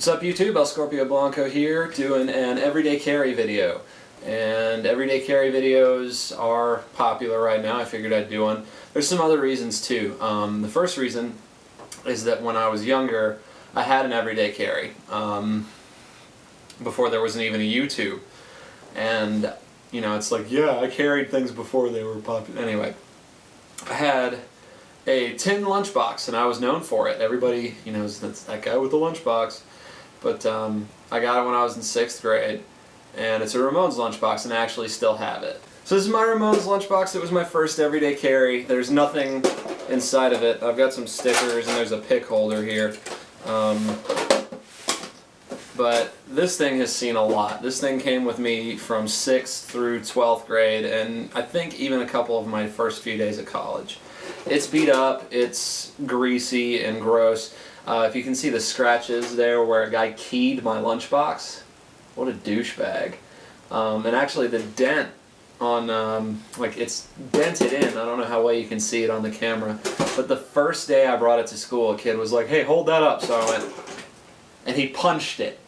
What's up YouTube? El Scorpio Blanco here doing an everyday carry video. And everyday carry videos are popular right now. I figured I'd do one. There's some other reasons too. The first reason is that when I was younger I had an everyday carry before there wasn't even a YouTube. And you know, it's like, yeah, I carried things before they were popular. Anyway, I had a tin lunchbox and I was known for it. Everybody, you know, is that guy with the lunchbox. But I got it when I was in 6th grade, and it's a Ramones lunchbox, and I actually still have it. So this is my Ramones lunchbox. It was my first everyday carry. There's nothing inside of it. I've got some stickers, and there's a pick holder here. But this thing has seen a lot. This thing came with me from 6th through 12th grade, and I think even a couple of my first few days at college. It's beat up, it's greasy and gross. If you can see the scratches there where a guy keyed my lunchbox, what a douchebag. And actually the dent on, like, it's dented in. I don't know how well you can see it on the camera, but the first day I brought it to school, a kid was like, hey, hold that up. So I went, and he punched it.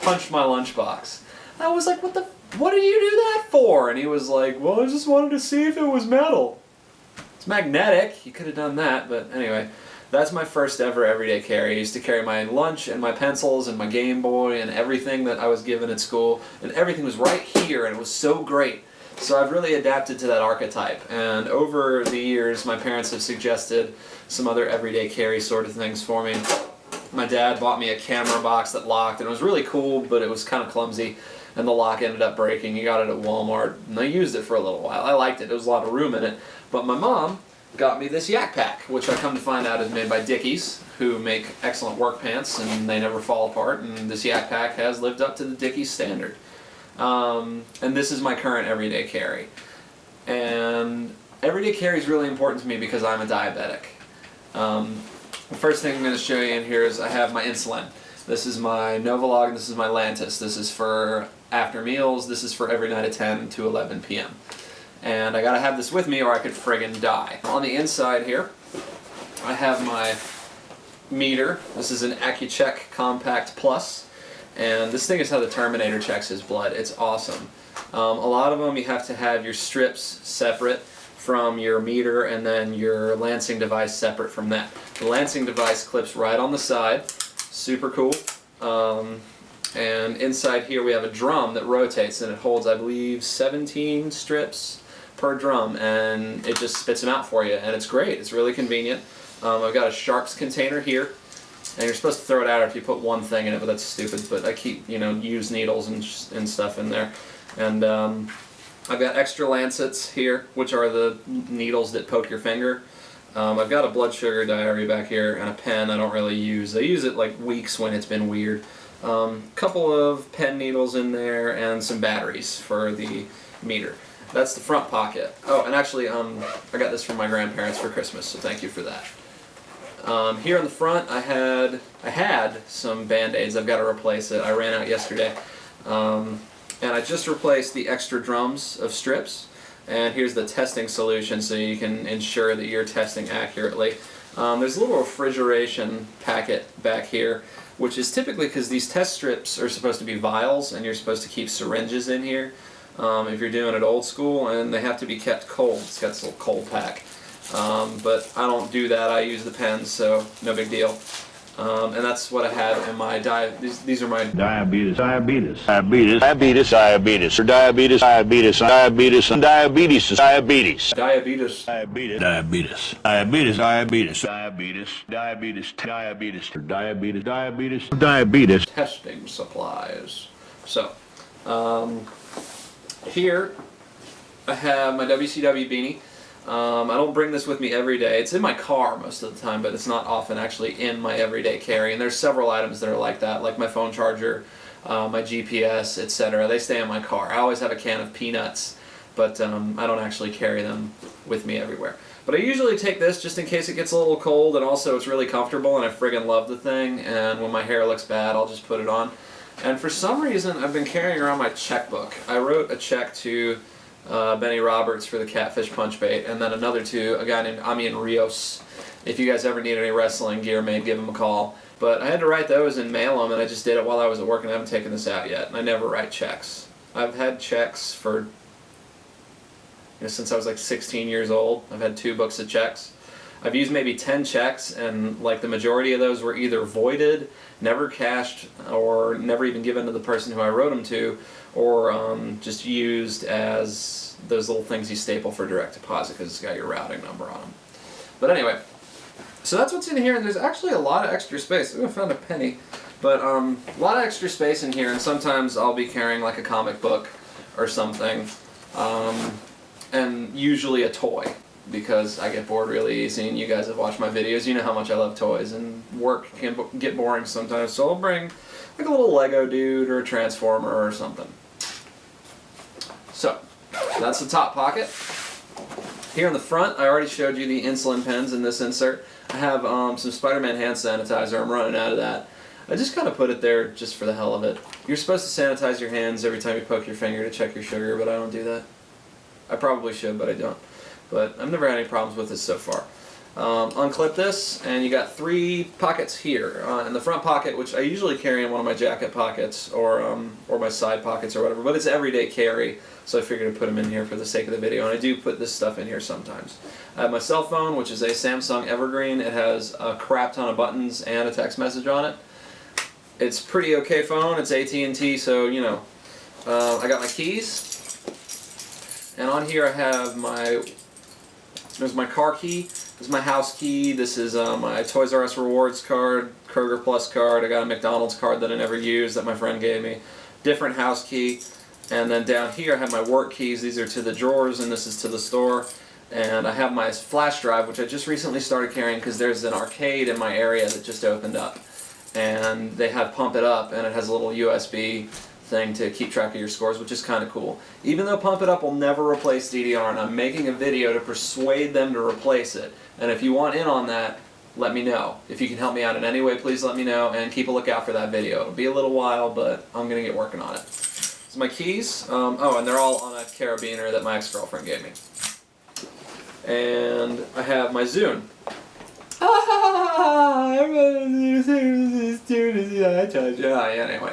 Punched my lunchbox. I was like, what did you do that for? And he was like, well, I just wanted to see if it was metal. It's magnetic. You could have done that, but anyway. That's my first ever everyday carry. I used to carry my lunch and my pencils and my Game Boy and everything that I was given at school, and everything was right here, and it was so great. So I've really adapted to that archetype, and over the years my parents have suggested some other everyday carry sort of things for me. My dad bought me a camera box that locked, and it was really cool, but it was kind of clumsy, and the lock ended up breaking. He got it at Walmart, and I used it for a little while. I liked it. There was a lot of room in it, but my mom got me this Yak Pack, which I come to find out is made by Dickies, who make excellent work pants and they never fall apart, and this Yak Pack has lived up to the Dickies standard. And this is my current everyday carry. And everyday carry is really important to me because I'm a diabetic. The first thing I'm going to show you in here is I have my insulin. This is my Novolog and this is my Lantus. This is for after meals. This is for every night at 10 to 11 p.m. And I gotta have this with me or I could friggin' die. On the inside here, I have my meter. This is an AccuCheck Compact Plus, and this thing is how the Terminator checks his blood. It's awesome. A lot of them you have to have your strips separate from your meter and then your lancing device separate from that. The lancing device clips right on the side. Super cool. And inside here we have a drum that rotates, and it holds, I believe, 17 strips per drum, and it just spits them out for you, and it's great. It's really convenient. I've got a Sharps container here, and you're supposed to throw it out if you put one thing in it, but that's stupid. But I keep, you know, used needles and stuff in there, and I've got extra lancets here, which are the needles that poke your finger. I've got a blood sugar diary back here and a pen I don't really use. I use it like weeks when it's been weird. Couple of pen needles in there and some batteries for the meter. That's the front pocket. Oh, and actually, I got this from my grandparents for Christmas, so thank you for that. Here in the front, I had some Band-Aids. I've got to replace it. I ran out yesterday, and I just replaced the extra drums of strips. And here's the testing solution, so you can ensure that you're testing accurately. There's a little refrigeration packet back here, which is typically because these test strips are supposed to be vials, and you're supposed to keep syringes in here. If you're doing it old school, and they have to be kept cold. It's got this little cold pack. But I don't do that. I use the pens, so no big deal. And that's what I have in my these are my diabetes, or diabetes, diabetes, diabetes, diabetes, diabetes, diabetes, diabetes, diabetes, diabetes, diabetes, testing supplies. So, here I have my WCW beanie. I don't bring this with me every day. It's in my car most of the time, but it's not often actually in my everyday carry. And there's several items that are like that, like my phone charger, my GPS, etc. They stay in my car. I always have a can of peanuts, but I don't actually carry them with me everywhere. But I usually take this just in case it gets a little cold, and also it's really comfortable, and I friggin' love the thing, and when my hair looks bad, I'll just put it on. And for some reason, I've been carrying around my checkbook. I wrote a check to Benny Roberts for the Catfish Punch Bait, and then another to a guy named Amian Rios. If you guys ever need any wrestling gear made, give him a call. But I had to write those and mail them, and I just did it while I was at work, and I haven't taken this out yet. And I never write checks. I've had checks for, since I was like 16 years old. I've had 2 books of checks. I've used maybe 10 checks, and like the majority of those were either voided, never cashed, or never even given to the person who I wrote them to, or just used as those little things you staple for direct deposit because it's got your routing number on them. But anyway, so that's what's in here, and there's actually a lot of extra space. Ooh, I found a penny. But a lot of extra space in here, and sometimes I'll be carrying like a comic book or something, and usually a toy, because I get bored really easy, and you guys have watched my videos, you know how much I love toys, and work can get boring sometimes, so I'll bring like a little Lego dude or a Transformer or something. So, that's the top pocket. Here in the front, I already showed you the insulin pens in this insert. I have some Spider-Man hand sanitizer. I'm running out of that. I just kind of put it there just for the hell of it. You're supposed to sanitize your hands every time you poke your finger to check your sugar, but I don't do that. I probably should, but I don't. But I've never had any problems with this so far. Unclip this, and you got 3 pockets here. In the front pocket, which I usually carry in one of my jacket pockets or my side pockets or whatever, but it's everyday carry, so I figured to put them in here for the sake of the video, and I do put this stuff in here sometimes. I have my cell phone, which is a Samsung Evergreen. It has a crap ton of buttons and a text message on it. It's a pretty okay phone. It's AT&T, so, you know. I got my keys, and on here I have there's my car key. This is my house key. This is my Toys R Us rewards card, Kroger Plus card. I got a McDonald's card that I never used that my friend gave me. Different house key. And then down here I have my work keys. These are to the drawers, and this is to the store. And I have my flash drive, which I just recently started carrying because there's an arcade in my area that just opened up. And they have Pump It Up, and it has a little USB thing to keep track of your scores, which is kind of cool. Even though Pump It Up will never replace DDR, and I'm making a video to persuade them to replace it. And if you want in on that, let me know. If you can help me out in any way, please let me know, and keep a lookout for that video. It'll be a little while, but I'm going to get working on it. So my keys, oh, and they're all on a carabiner that my ex-girlfriend gave me. And I have my Zune. Anyway.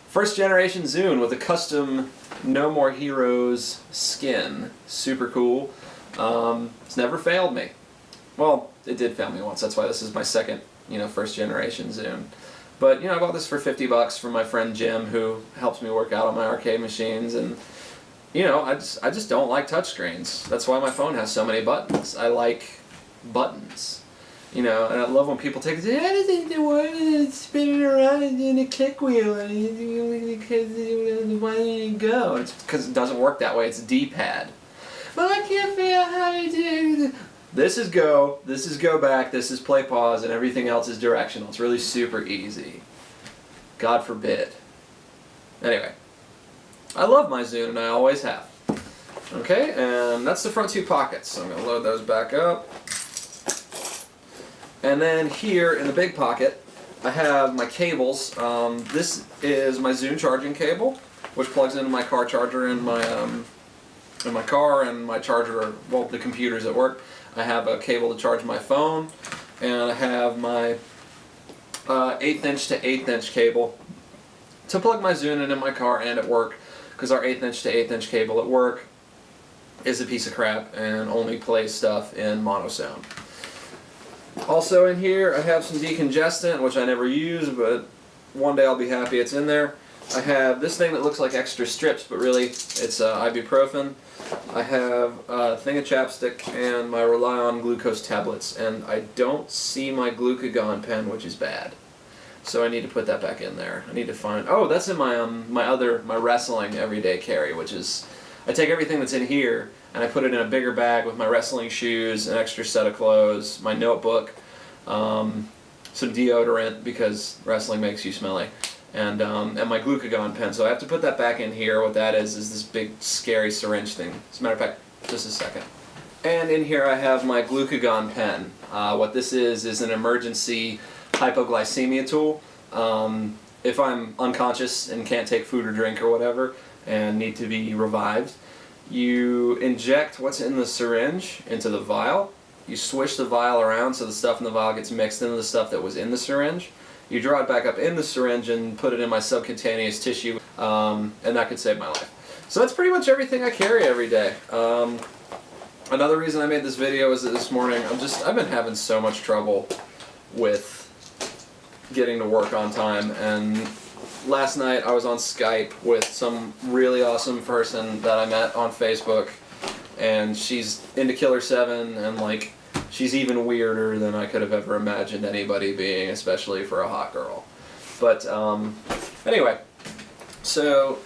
First generation Zune with a custom No More Heroes skin. Super cool. It's never failed me. Well, it did fail me once. That's why this is my second, first generation Zune. But, I bought this for $50 from my friend Jim, who helps me work out on my arcade machines. And, I just don't like touchscreens. That's why my phone has so many buttons. I like buttons. And I love when people take it, how does it work? It's spinning around in a click wheel, and why don't you go? It's because it doesn't work that way. It's D-pad. Well, I can't figure out how to do this. Is go, this is go back, this is play pause, and everything else is directional. It's really super easy. God forbid. Anyway, I love my Zune, and I always have. Okay, and that's the front 2 pockets. So I'm going to load those back up. And then here in the big pocket, I have my cables. This is my Zune charging cable, which plugs into my car charger in my car, and my charger, well, the computer's at work. I have a cable to charge my phone, and I have my 1/8 inch to 1/8 inch cable to plug my Zune in my car and at work, because our 1/8 inch to 1/8 inch cable at work is a piece of crap and only plays stuff in mono sound. Also in here I have some decongestant, which I never use, but one day I'll be happy it's in there. I have this thing that looks like extra strips, but really it's ibuprofen. I have a thing of chapstick and my Rely On glucose tablets, and I don't see my glucagon pen, which is bad. So I need to put that back in there. I need to find, oh, that's in my my wrestling everyday carry, which is, I take everything that's in here and I put it in a bigger bag with my wrestling shoes, an extra set of clothes, my notebook, some deodorant because wrestling makes you smelly, and my glucagon pen. So I have to put that back in here. What that is this big scary syringe thing. As a matter of fact, just a second. And in here I have my glucagon pen. What this is an emergency hypoglycemia tool. If I'm unconscious and can't take food or drink or whatever and need to be revived, you inject what's in the syringe into the vial. You swish the vial around so the stuff in the vial gets mixed into the stuff that was in the syringe, You draw it back up in the syringe and put it in my subcutaneous tissue, and that could save my life. So that's pretty much everything I carry every day. Another reason I made this video is that this morning I've been having so much trouble with getting to work on time, and last night I was on Skype with some really awesome person that I met on Facebook, and she's into Killer 7, and like she's even weirder than I could have ever imagined anybody being, especially for a hot girl. But anyway, so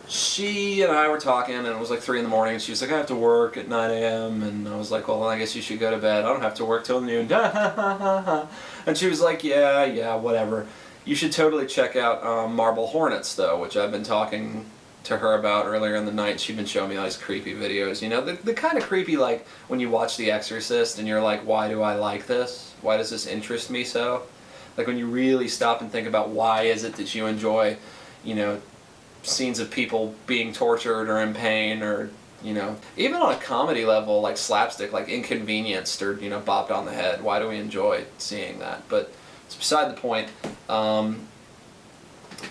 she and I were talking, and it was like 3 in the morning, and she was like, I have to work at 9 a.m. And I was like, well, I guess you should go to bed. I don't have to work till noon. And she was like, yeah, whatever. You should totally check out Marble Hornets, though, which I've been talking to her about earlier in the night. She'd been showing me all these creepy videos. You know, the kind of creepy, like, when you watch The Exorcist, and you're like, why do I like this? Why does this interest me so? Like, when you really stop and think about why is it that you enjoy, you know, scenes of people being tortured or in pain, or, you know, even on a comedy level, like slapstick, like Inconvenienced or, you know, Bopped on the Head. Why do we enjoy seeing that? But it's beside the point.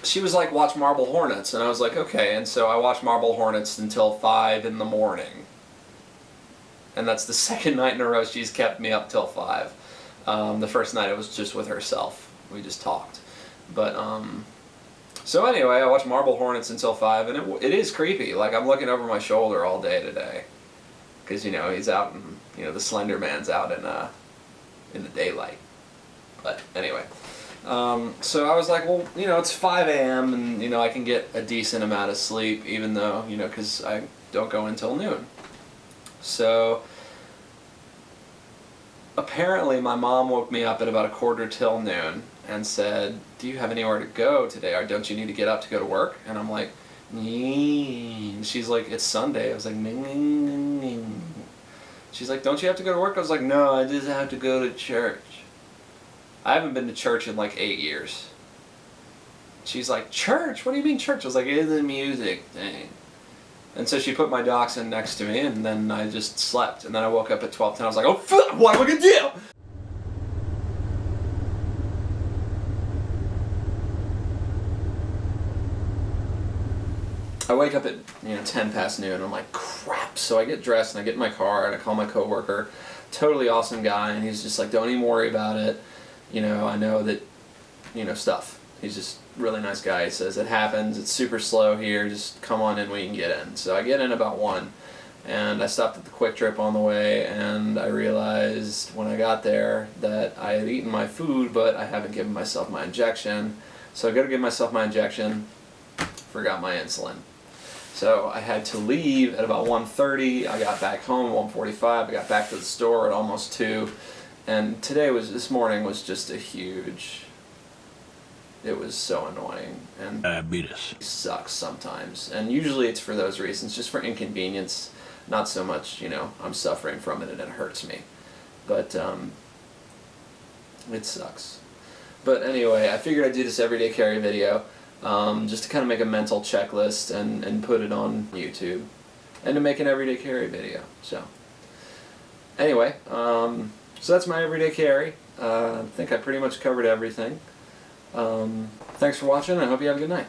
She was like, watch Marble Hornets, and I was like, okay. And so I watched Marble Hornets until 5 in the morning, and that's the second night in a row she's kept me up till 5. The first night it was just with herself. We just talked. But so anyway, I watched Marble Hornets until 5, and it is creepy. Like, I'm looking over my shoulder all day today, because, you know, he's out, and, you know, the Slender Man's out in the daylight. But anyway, so I was like, well, you know, it's 5 a.m. and, you know, I can get a decent amount of sleep, even though, you know, because I don't go until noon. So apparently my mom woke me up at about 1/4 till noon and said, do you have anywhere to go today, or don't you need to get up to go to work? And I'm like, she's like, it's Sunday. I was like, she's like, don't you have to go to work? I was like, no, I just have to go to church. I haven't been to church in like 8 years. She's like, church? What do you mean church? I was like, it's a music thing. And so she put my dachshund next to me, and then I just slept. And then I woke up at 12:10. I was like, oh, fuck, what am I going to do? I wake up at, you know, 10 past noon, and I'm like, crap. So I get dressed, and I get in my car, and I call my coworker, totally awesome guy, and he's just like, don't even worry about it. You know, I know that, you know, stuff. He's just a really nice guy. He says, it happens, it's super slow here, just come on in when you can get in. So I get in about 1, and I stopped at the Quick Trip on the way, and I realized when I got there that I had eaten my food, but I haven't given myself my injection. So I go to give myself my injection, forgot my insulin. So I had to leave at about 1:30. I got back home at 1:45. I got back to the store at almost 2. And this morning was just a huge, it was so annoying. And diabetes sucks sometimes. And usually it's for those reasons, just for inconvenience. Not so much, you know, I'm suffering from it and it hurts me. But it sucks. But anyway, I figured I'd do this everyday carry video. Just to kind of make a mental checklist and put it on YouTube, and to make an everyday carry video. So anyway, so that's my everyday carry. I think I pretty much covered everything. Thanks for watching, and I hope you have a good night.